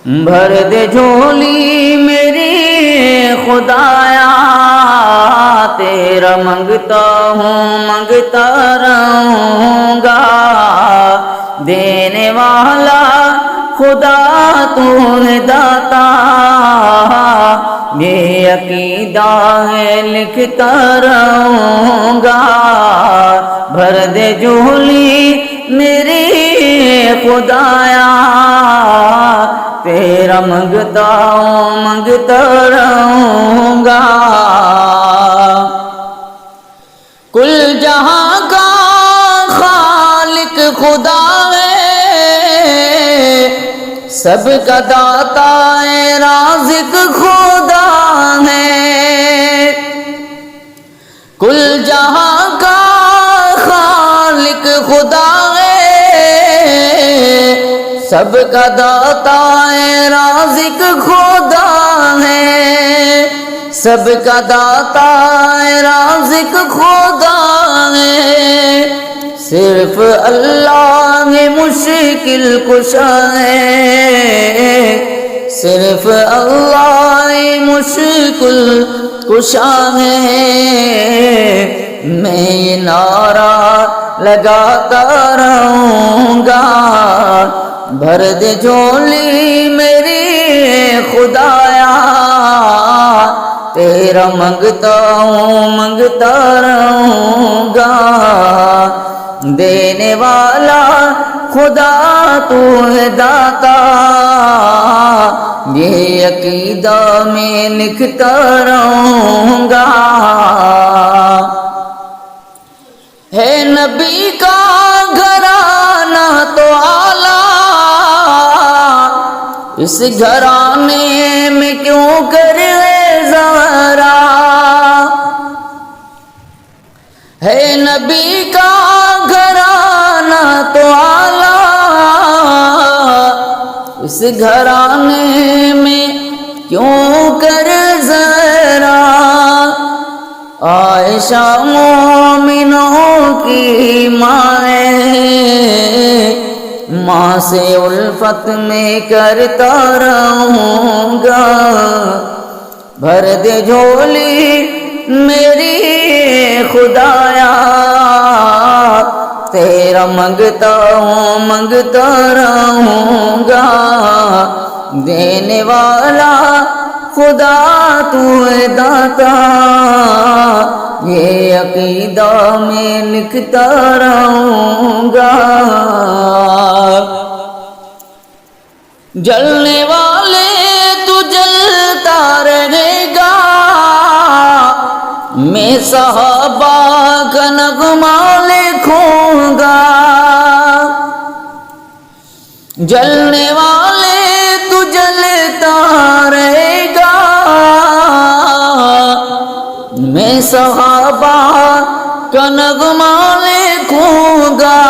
بھر دے جھولی میری خدایا، تیرا منگتا ہوں منگتا رہوں گا، دینے والا خدا تو ہے داتا، یہ عقیدہ ہے لکھتا رہوں گا، بھر دے جھولی میری خدایا، تیرا منگتا ہوں منگتا رہوں گا۔ کل جہاں کا خالق خدا ہے، سب کا داتا ہے رازق خدا ہے، کل جہاں کا خالق خدا ہے، سب کا داتا ہے رازق خدا ہے، سب کا داتا ہے رازق خدا ہے، صرف اللہ مشکل کشا ہے، صرف اللہ مشکل کشا ہے، میں یہ نعرہ لگاتا رہوں گا، بھر دے جھولی میری خدایا، تیرا منگتا ہوں منگتا رہوں گا، دینے والا خدا تو ہے داتا، یہ عقیدہ میں لکھتا رہوں گا۔ ہے نبی کا گھرانہ تو اعلیٰ، اس گھرانے میں کیوں کرے ذرا، ہے نبی کا گھرانہ تو اعلیٰ، اس گھرانے میں کیوں کر ذرا، عائشہ مومنوں کی ماں ہے، ماں سے الفت میں کرتا رہوں گا، بھر دے جھولی میری خدایا، تیرا منگتا ہوں منگتا رہوں گا، دینے والا خدا تو ہے داتا، یہ عقیدہ میں لکھتا رہوں گا۔ جلنے والے تو جلتا رہے گا، میں صحابہ کا نغمہ لکھوں گا، جلنے والے تو جلتا رہے گا، میں صحابہ کا نغمہ لکھوں گا،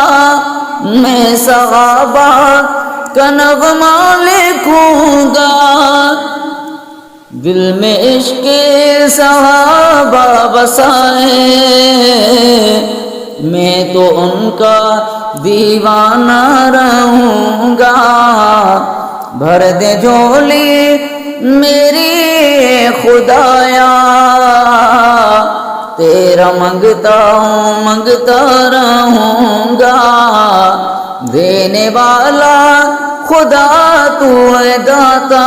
میں صحابہ کا نغمہ لکھوں گا، دل میں عشق صحابہ بسائے، میں تو ان کا دیوانہ رہوں گا، بھر دے جھولی میری خدایا، تیرا منگتا ہوں منگتا رہوں گا، دینے والا خدا تو ہے داتا،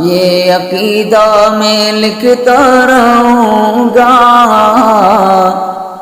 یہ عقیدہ میں لکھتا رہوں